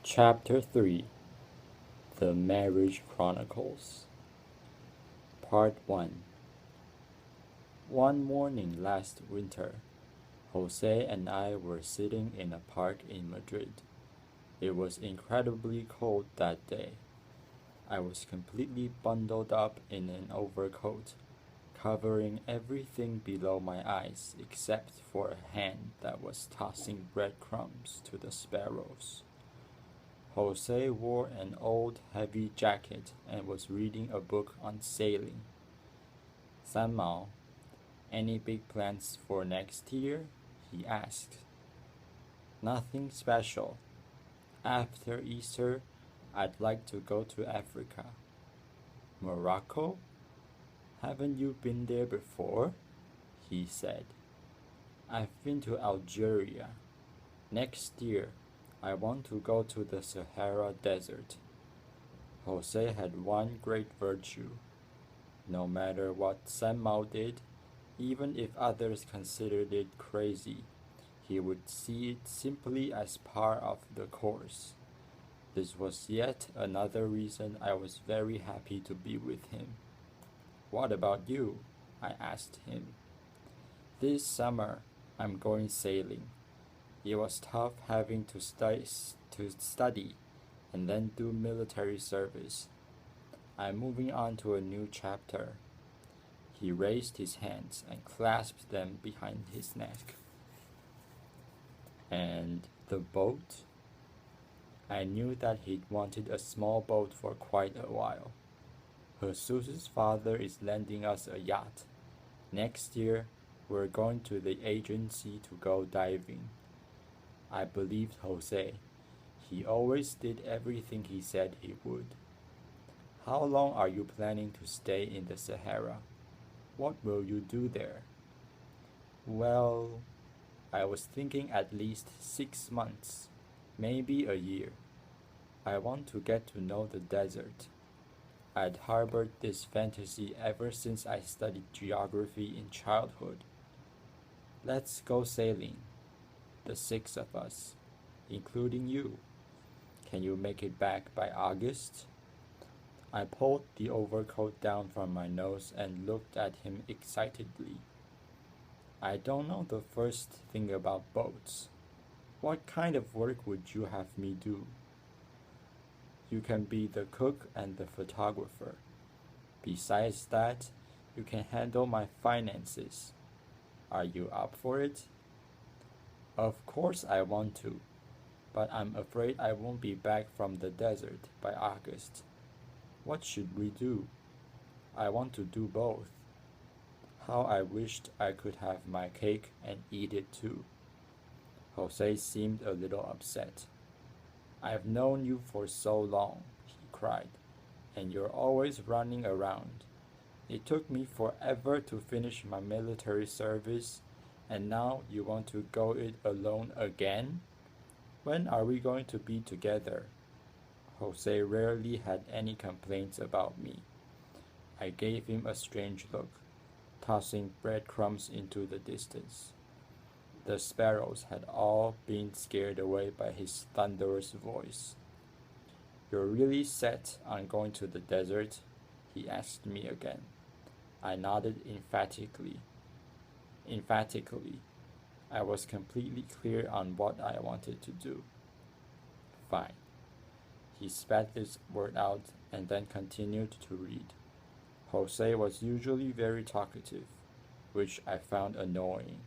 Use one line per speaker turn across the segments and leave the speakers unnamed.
Chapter 3 The Marriage Chronicles Part 1 One morning last winter, Jose and I were sitting in a park in Madrid. It was incredibly cold that day. I was completely bundled up in an overcoat, covering everything below my eyes except for a hand that was tossing breadcrumbs to the sparrows. Jose wore an old heavy jacket and was reading a book on sailing. Sanmao, any big plans for next year? He asked. Nothing special. After Easter, I'd like to go to Africa. Morocco? Haven't you been there before? He said. I've been to Algeria. Next year, I want to go to the Sahara Desert. Jose had one great virtue. No matter what Sanmao did, even if others considered it crazy, he would see it simply as part of the course. This was yet another reason I was very happy to be with him. What about you? I asked him. This summer, I'm going sailing. It was tough having to study and then do military service. I'm moving on to a new chapter. He raised his hands and clasped them behind his neck. And the boat? I knew that he'd wanted a small boat for quite a while. Jesus' father is lending us a yacht. Next year, we're going to the agency to go diving. I believed Jose. He always did everything he said he would. How long are you planning to stay in the Sahara? What will you do there? Well, I was thinking at least 6 months, maybe a year. I want to get to know the desert. I'd harbored this fantasy ever since I studied geography in childhood. Let's go sailing, the 6 of us, including you. Can you make it back by August? I pulled the overcoat down from my nose and looked at him excitedly. I don't know the first thing about boats. What kind of work would you have me do? You can be the cook and the photographer. Besides that, you can handle my finances. Are you up for it? Of course I want to, but I'm afraid I won't be back from the desert by August. What should we do? I want to do both. How I wished I could have my cake and eat it too. Jose seemed a little upset. I've known you for so long, he cried, and you're always running around. It took me forever to finish my military service, and now you want to go it alone again? When are we going to be together? Jose rarely had any complaints about me. I gave him a strange look, tossing breadcrumbs into the distance. The sparrows had all been scared away by his thunderous voice. You're really set on going to the desert? He asked me again. I nodded emphatically. I was completely clear on what I wanted to do. Fine. He spat this word out and then continued to read. Jose was usually very talkative, which I found annoying,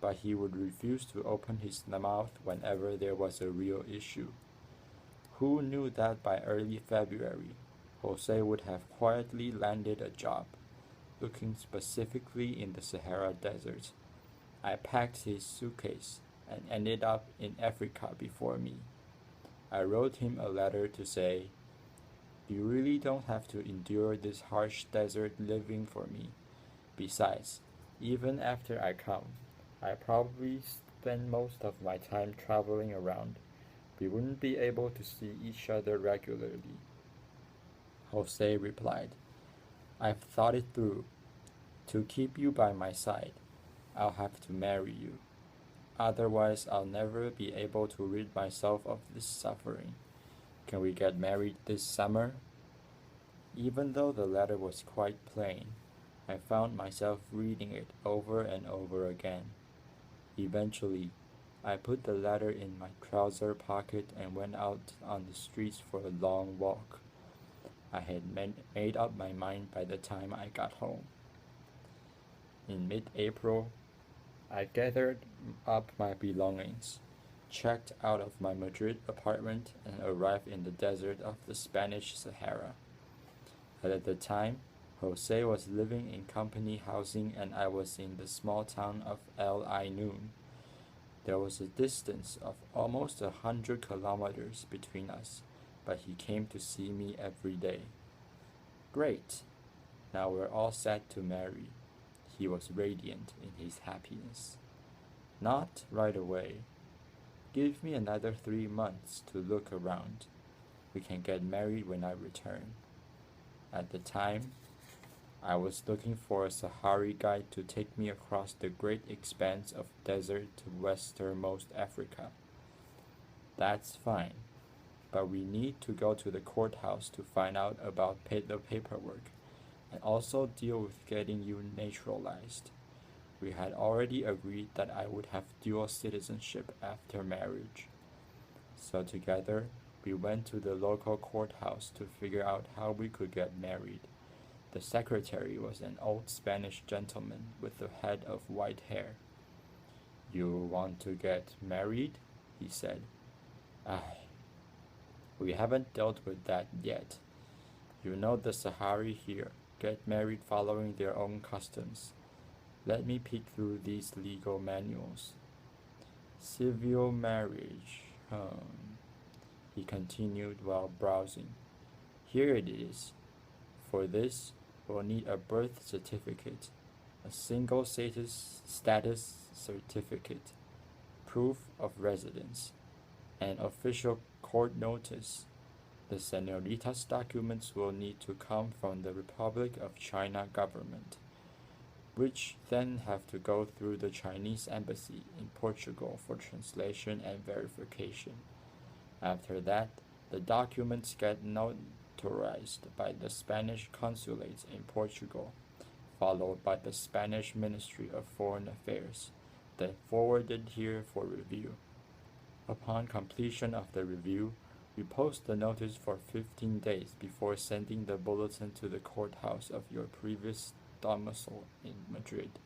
but he would refuse to open his mouth whenever there was a real issue. Who knew that by early February, Jose would have quietly landed a job, looking specifically in the Sahara Desert. I packed his suitcase and ended up in Africa before me. I wrote him a letter to say, you really don't have to endure this harsh desert living for me. Besides, even after I come, I probably spend most of my time traveling around. We wouldn't be able to see each other regularly. Jose replied, I've thought it through. To keep you by my side, I'll have to marry you. Otherwise, I'll never be able to rid myself of this suffering. Can we get married this summer? Even though the letter was quite plain, I found myself reading it over and over again. Eventually, I put the letter in my trouser pocket and went out on the streets for a long walk. I had made up my mind by the time I got home. In mid-April, I gathered up my belongings, checked out of my Madrid apartment, and arrived in the desert of the Spanish Sahara. At the time, Jose was living in company housing and I was in the small town of El Ainoun. There was a distance of almost 100 kilometers between us, but he came to see me every day. Great! Now we're all set to marry. He was radiant in his happiness. Not right away. Give me another 3 months to look around. We can get married when I return. At the time, I was looking for a Sahari guide to take me across the great expanse of desert to westernmost Africa. That's fine, but we need to go to the courthouse to find out about the paperwork and also deal with getting you naturalized. We had already agreed that I would have dual citizenship after marriage. So together, we went to the local courthouse to figure out how we could get married. The secretary was an old Spanish gentleman with a head of white hair. You want to get married? He said. Aye, we haven't dealt with that yet. You know the Sahari here get married following their own customs. Let me peek through these legal manuals. Civil marriage, he continued while browsing. Here it is. For this, we'll need a birth certificate, a single status certificate, proof of residence, an official court notice. The señorita's documents will need to come from the Republic of China government, which then have to go through the Chinese embassy in Portugal for translation and verification. After that, the documents get notarized by the Spanish consulate in Portugal, followed by the Spanish Ministry of Foreign Affairs, then forwarded here for review. Upon completion of the review, we post the notice for 15 days before sending the bulletin to the courthouse of your previous domicile in Madrid.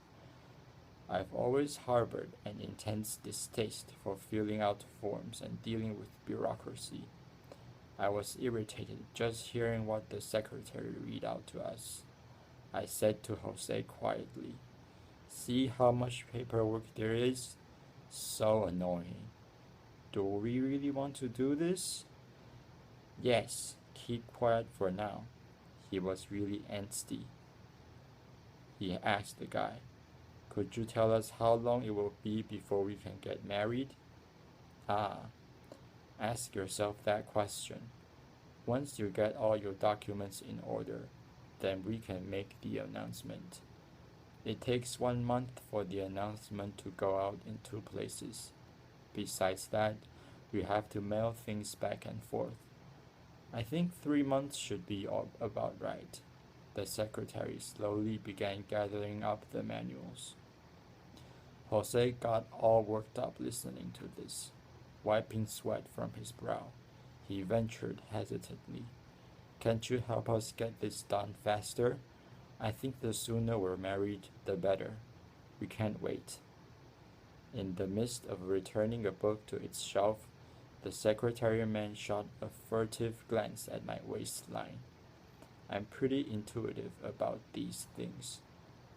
I've always harbored an intense distaste for filling out forms and dealing with bureaucracy. I was irritated just hearing what the secretary read out to us. I said to Jose quietly, "See how much paperwork there is? So annoying. Do we really want to do this?" "Yes, keep quiet for now." He was really angsty. He asked the guy, "Could you tell us how long it will be before we can get married?" Ah, ask yourself that question. Once you get all your documents in order, then we can make the announcement. It takes 1 month for the announcement to go out in 2 places. Besides that, we have to mail things back and forth. I think 3 months should be about right. The secretary slowly began gathering up the manuals. Jose got all worked up listening to this. Wiping sweat from his brow, he ventured hesitantly, "Can't you help us get this done faster? I think the sooner we're married, the better. We can't wait." In the midst of returning a book to its shelf, the secretary man shot a furtive glance at my waistline. I'm pretty intuitive about these things.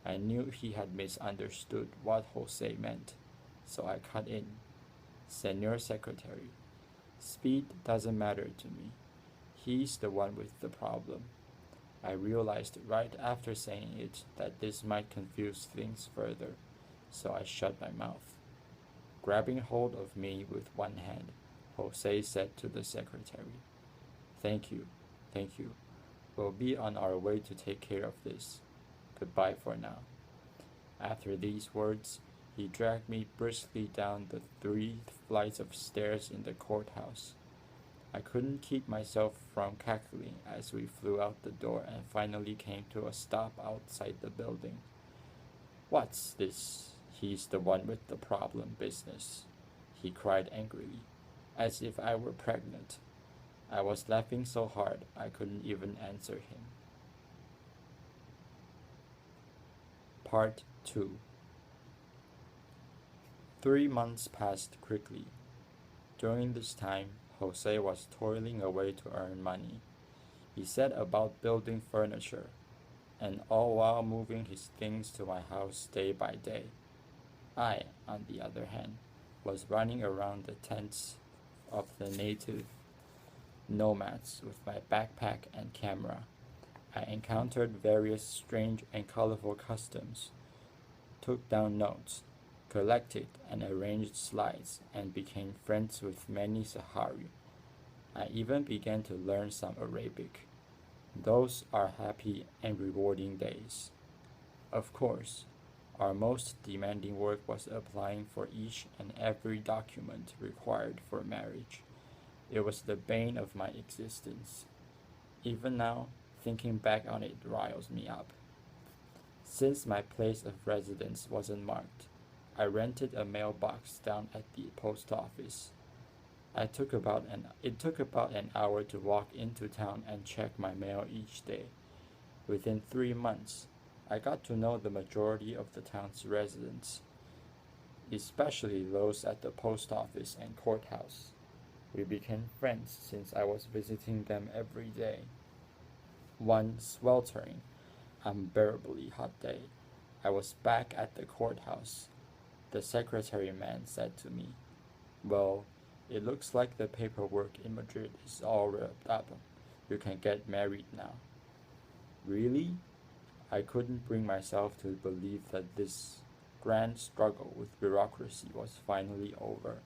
I knew he had misunderstood what Jose meant, so I cut in. "Senor Secretary, speed doesn't matter to me. He's the one with the problem." I realized right after saying it that this might confuse things further, so I shut my mouth. Grabbing hold of me with one hand, Jose said to the secretary, "Thank you, thank you. We'll be on our way to take care of this. Goodbye for now." After these words, He dragged me briskly down the 3 flights of stairs in the courthouse. I couldn't keep myself from cackling as we flew out the door and finally came to a stop outside the building. What's this? He's the one with the problem business, he cried angrily, as if I were pregnant. I was laughing so hard I couldn't even answer him. Part 2. 3 months passed quickly. During this time, Jose was toiling away to earn money. He set about building furniture, and all while moving his things to my house day by day. I, on the other hand, was running around the tents of the native nomads with my backpack and camera. I encountered various strange and colorful customs, took down notes, collected and arranged slides, and became friends with many Sahari. I even began to learn some Arabic. Those are happy and rewarding days. Of course, our most demanding work was applying for each and every document required for marriage. It was the bane of my existence. Even now, thinking back on it riles me up. Since my place of residence wasn't marked, I rented a mailbox down at the post office. It took about an hour to walk into town and check my mail each day. Within 3 months, I got to know the majority of the town's residents, especially those at the post office and courthouse. We became friends since I was visiting them every day. One sweltering, unbearably hot day, I was back at the courthouse. The secretary man said to me, "Well, it looks like the paperwork in Madrid is all wrapped up. You can get married now." Really? I couldn't bring myself to believe that this grand struggle with bureaucracy was finally over.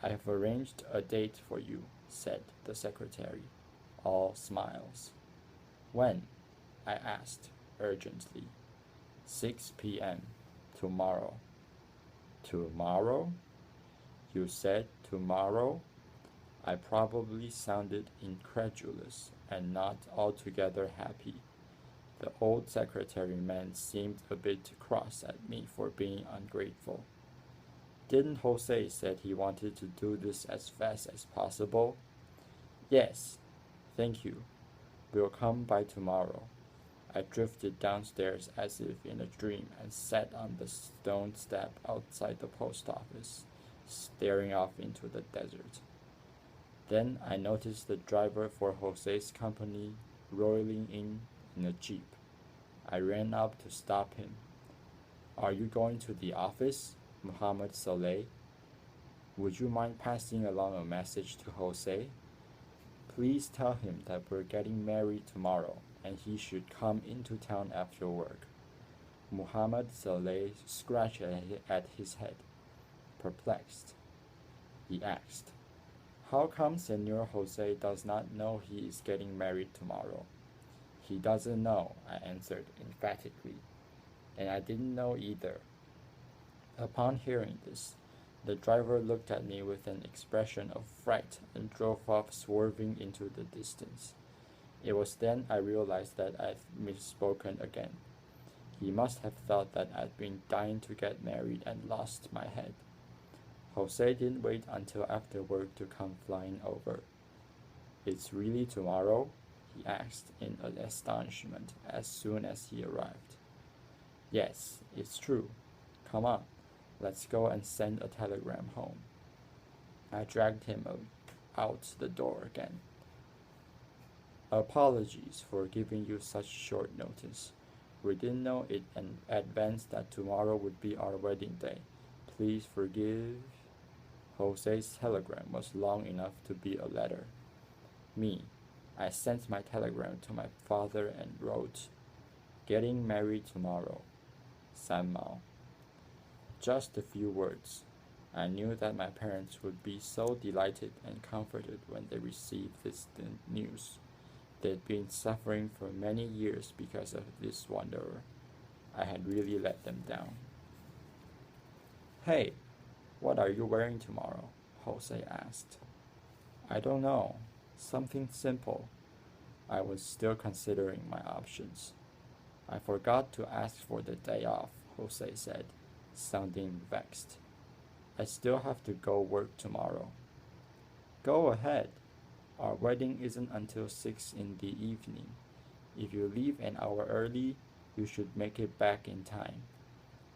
"I have arranged a date for you," said the secretary, all smiles. "When?" I asked, urgently. 6 p.m. tomorrow." "Tomorrow? You said tomorrow?" I probably sounded incredulous and not altogether happy. The old secretary man seemed a bit cross at me for being ungrateful. "Didn't Jose said he wanted to do this as fast as possible?" "Yes, thank you. We'll come by tomorrow." I drifted downstairs as if in a dream and sat on the stone step outside the post office, staring off into the desert. Then I noticed the driver for Jose's company rolling in a jeep. I ran up to stop him. "Are you going to the office, Muhammad Saleh? Would you mind passing along a message to Jose? Please tell him that we're getting married tomorrow and he should come into town after work." Muhammad Saleh scratched at his head, perplexed. He asked, "How come Senor Jose does not know he is getting married tomorrow?" "He doesn't know," I answered emphatically, "and I didn't know either." Upon hearing this, the driver looked at me with an expression of fright and drove off, swerving into the distance. It was then I realized that I'd misspoken again. He must have thought that I'd been dying to get married and lost my head. Jose didn't wait until after work to come flying over. "It's really tomorrow?" he asked in astonishment as soon as he arrived. "Yes, it's true. Come on, let's go and send a telegram home." I dragged him out the door again. "Apologies for giving you such short notice. We didn't know in advance that tomorrow would be our wedding day. Please forgive." Jose's telegram was long enough to be a letter. I sent my telegram to my father and wrote, "Getting married tomorrow. 3毛." Just a few words. I knew that my parents would be so delighted and comforted when they received this news. They'd been suffering for many years because of this wanderer. I had really let them down. Hey, what are you wearing tomorrow? Jose asked. I don't know. Something simple. I was still considering my options. I forgot to ask for the day off, Jose said, sounding vexed. I still have to go work tomorrow. Go ahead. Our wedding isn't until 6 in the evening. If you leave an hour early, you should make it back in time.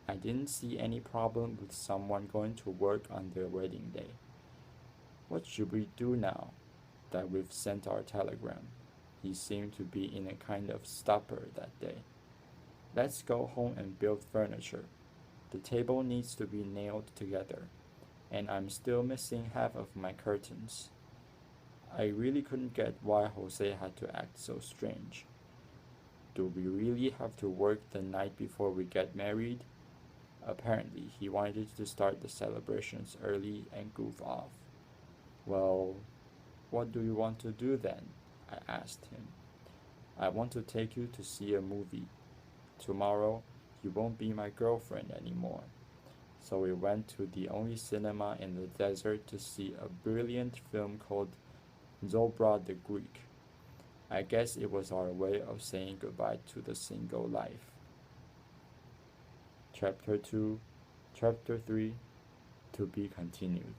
I didn't see any problem with someone going to work on their wedding day. What should we do now that we've sent our telegram? He seemed to be in a kind of stupor that day. Let's go home and build furniture. The table needs to be nailed together, and I'm still missing half of my curtains. I really couldn't get why Jose had to act so strange. Do we really have to work the night before we get married? Apparently, he wanted to start the celebrations early and goof off. Well, what do you want to do then? I asked him. I want to take you to see a movie. Tomorrow, you won't be my girlfriend anymore. So we went to the only cinema in the desert to see a brilliant film called Zobra the Greek. I guess it was our way of saying goodbye to the single life. Chapter 2, Chapter 3, to be continued.